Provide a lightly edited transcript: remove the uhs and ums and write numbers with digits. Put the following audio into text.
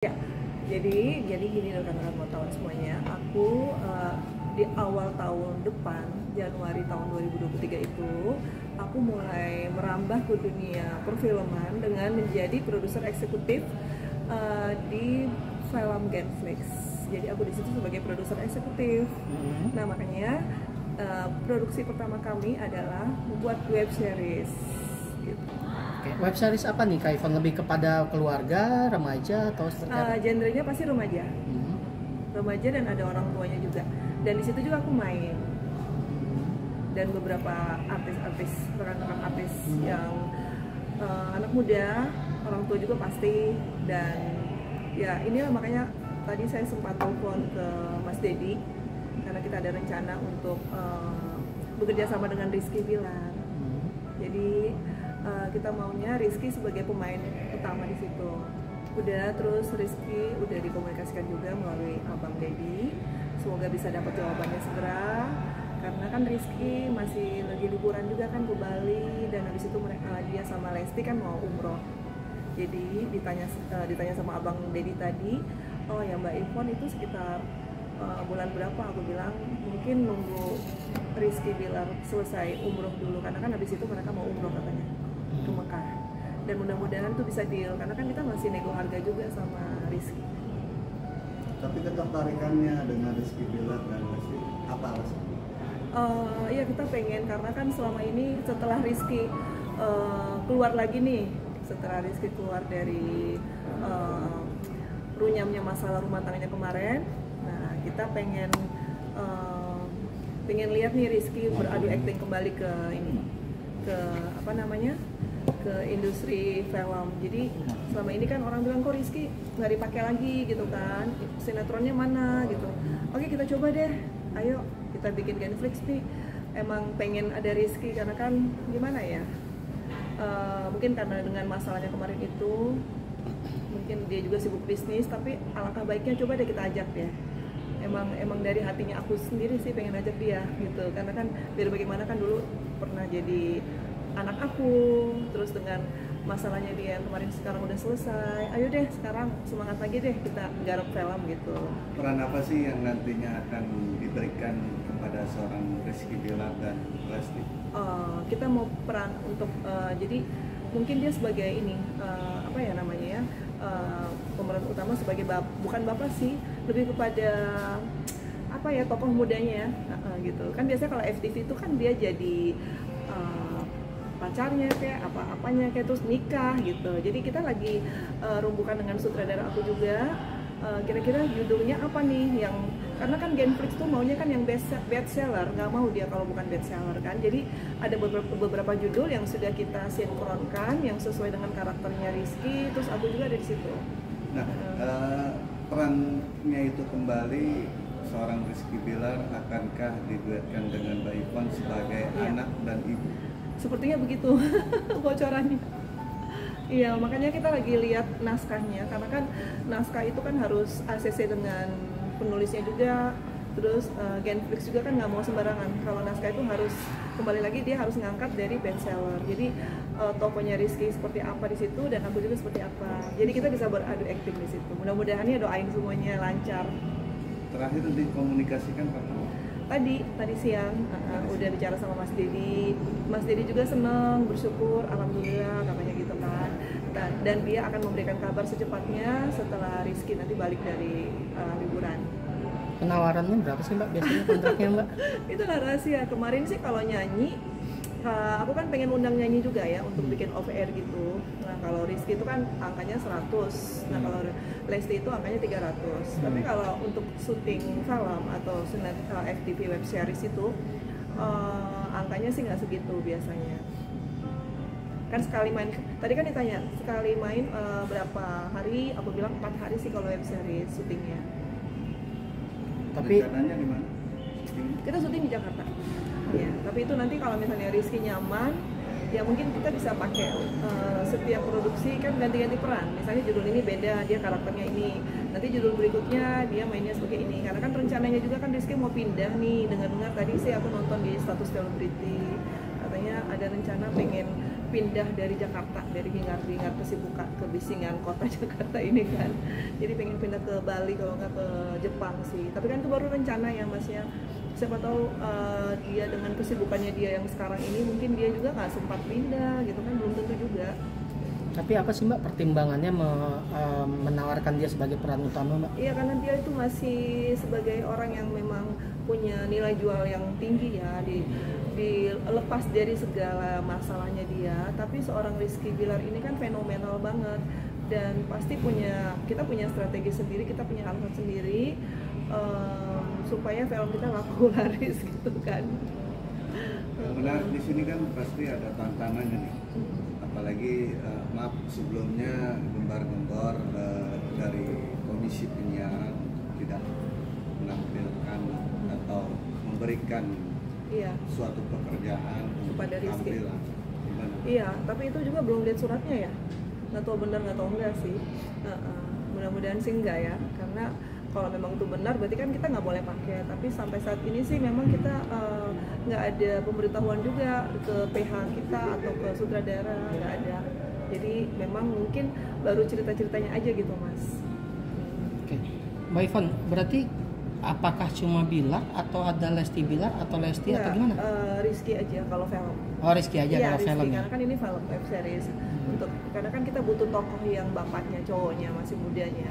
Ya, jadi gini rekan-rekan mau tahu semuanya, aku di awal tahun depan, Januari tahun 2023 itu, aku mulai merambah ke dunia perfilman dengan menjadi produser eksekutif di film Genflix. Jadi aku di situ sebagai produser eksekutif. Nah makanya produksi pertama kami adalah membuat web series. Gitu. Oke, web series apa nih Kak Ivan? Lebih kepada keluarga, remaja atau seperti apa? Genrenya pasti remaja, remaja dan ada orang tuanya juga. Dan di situ juga aku main dan beberapa artis-artis, rekan-rekan artis yang anak muda, orang tua juga pasti. Dan ya inilah makanya tadi saya sempat telepon ke Mas Dedi karena kita ada rencana untuk bekerja sama dengan Rizky Bilar. Jadi kita maunya Rizky sebagai pemain utama di situ. Udah, terus Rizky udah dikomunikasikan juga melalui Abang Dedi. Semoga bisa dapat jawabannya segera. Karena kan Rizky masih lagi liburan juga kan ke Bali, dan habis itu dia sama Lesti kan mau umroh. Jadi ditanya sama Abang Dedi tadi, oh ya Mbak Ivon itu sekitar bulan berapa? Aku bilang mungkin nunggu Rizky Bilar selesai umroh dulu, karena kan habis itu mereka mau umroh katanya ke Mekah. Dan mudah-mudahan tuh bisa deal, karena kan kita masih nego harga juga sama Rizky. Tapi ketertarikannya dengan Rizky Bilar dan Lesti apa alasannya? Iya kita pengen, karena kan selama ini setelah Rizky keluar lagi nih, setelah Rizky keluar dari runyamnya masalah rumah tangganya kemarin, nah kita pengen lihat nih Rizky beradu akting kembali ke ini, ke apa namanya, ke industri film. Jadi selama ini kan orang bilang kok Rizky nggak dipakai lagi gitu kan, sinetronnya mana gitu. Oke kita coba deh, ayo kita bikin Genflix nih. Emang pengen ada Rizky karena kan gimana ya, mungkin karena dengan masalahnya kemarin itu, mungkin dia juga sibuk bisnis, tapi alangkah baiknya coba deh kita ajak dia. Emang dari hatinya aku sendiri sih pengen ajak dia gitu, karena kan biar bagaimana kan dulu pernah jadi anak aku, terus dengan masalahnya dia yang kemarin sekarang udah selesai, ayo deh sekarang semangat lagi deh kita garap film gitu. Peran apa sih yang nantinya akan diberikan kepada seorang Rizky Bilar dan Lesti? Kita mau peran untuk jadi mungkin dia sebagai ini apa ya namanya ya, pemeran utama sebagai bukan bapak sih, lebih kepada apa ya, tokoh mudanya gitu kan. Biasanya kalau FTV itu kan dia jadi pacarnya kayak apa-apanya kayak, terus nikah gitu. Jadi kita lagi rumbukan dengan sutradara aku juga, kira-kira judulnya apa nih yang, karena kan Genflix tuh maunya kan yang best seller, nggak mau dia kalau bukan best seller kan. Jadi ada beberapa judul yang sudah kita sinkronkan yang sesuai dengan karakternya Rizky, terus aku juga ada di situ. Nah, perannya itu kembali seorang Rizky Bilar akankah diduetkan dengan Mbak Ivon sebagai anak dan ibu? Sepertinya begitu bocorannya. Iya, makanya kita lagi lihat naskahnya, karena kan naskah itu kan harus ACC dengan penulisnya juga. Terus Genflix juga kan nggak mau sembarangan. Kalau naskah itu harus, kembali lagi dia harus ngangkat dari bestseller. Jadi tokohnya Rizky seperti apa di situ, dan aku juga seperti apa. Jadi kita bisa beradu akting di situ. Mudah-mudahan ya, doain semuanya lancar. Terakhir dikomunikasikan kapan? Tadi siang udah bicara sama Mas Dedi. Mas Dedi juga seneng, bersyukur, alhamdulillah katanya gitu kan. Dan dia akan memberikan kabar secepatnya setelah Rizky nanti balik dari liburan. Penawarannya berapa sih Mbak biasanya kontraknya Mbak? Itu rahasia. Kemarin sih kalau nyanyi, aku kan pengen undang nyanyi juga ya untuk bikin off air gitu. Nah kalau Rizky itu kan angkanya 100, nah kalau Lesti itu angkanya 300. Tapi kalau untuk syuting film atau FTV web series itu angkanya sih nggak segitu biasanya. Kan sekali main, tadi kan ditanya sekali main berapa hari, aku bilang 4 hari sih kalau web series syutingnya. Tapi rencananya di mana? Kita syuting di Jakarta. Ya, tapi itu nanti kalau misalnya Rizky nyaman, ya mungkin kita bisa pakai setiap produksi kan ganti-ganti peran. Misalnya judul ini beda, dia karakternya ini. Nanti judul berikutnya dia mainnya sebagai ini. Karena kan rencananya juga kan Rizky mau pindah nih. Dengar-dengar tadi sih aku nonton di status selebriti, katanya ada rencana pengen pindah dari Jakarta, dari hingar-bingar kesibukan ke bisingan kota Jakarta ini kan. Jadi pengen pindah ke Bali, kalau nggak ke Jepang sih. Tapi kan itu baru rencana ya Mas ya. Siapa tahu dia dengan kesibukannya dia yang sekarang ini mungkin dia juga nggak sempat pindah gitu kan, belum tentu juga. Tapi apa sih Mbak pertimbangannya menawarkan dia sebagai peran utama Mbak? Iya, karena dia itu masih sebagai orang yang memang punya nilai jual yang tinggi ya, dilepas dari segala masalahnya dia. Tapi seorang Rizky Bilar ini kan fenomenal banget, dan pasti kita punya strategi sendiri, kita punya alasan sendiri supaya film kita laku laris gitu kan. Yang menarik di sini kan pasti ada tantangannya nih. Apalagi maaf sebelumnya gembar-gembor dari komisi penyiaran tidak menampilkan atau memberikan suatu pekerjaan kepada Rizky. Gimana? Iya, tapi itu juga belum lihat suratnya ya. Nggak tahu benar nggak tahu enggak sih. Mudah-mudahan sih enggak ya, karena kalau memang itu benar berarti kan kita nggak boleh pakai. Tapi sampai saat ini sih memang kita nggak ada pemberitahuan juga ke PH kita atau ke sutradara, nggak ada. Jadi memang mungkin baru cerita-ceritanya aja gitu Mas. Oke, Mbak Ivan, berarti apakah cuma Bilar atau ada Lesti Bilar atau Lesti atau gimana? Rizky aja kalau film. Oh, Rizky aja Iya, kalau Rizky, film ya. karena kan ini film web series. Karena kan kita butuh tokoh yang bapaknya, cowoknya masih mudanya.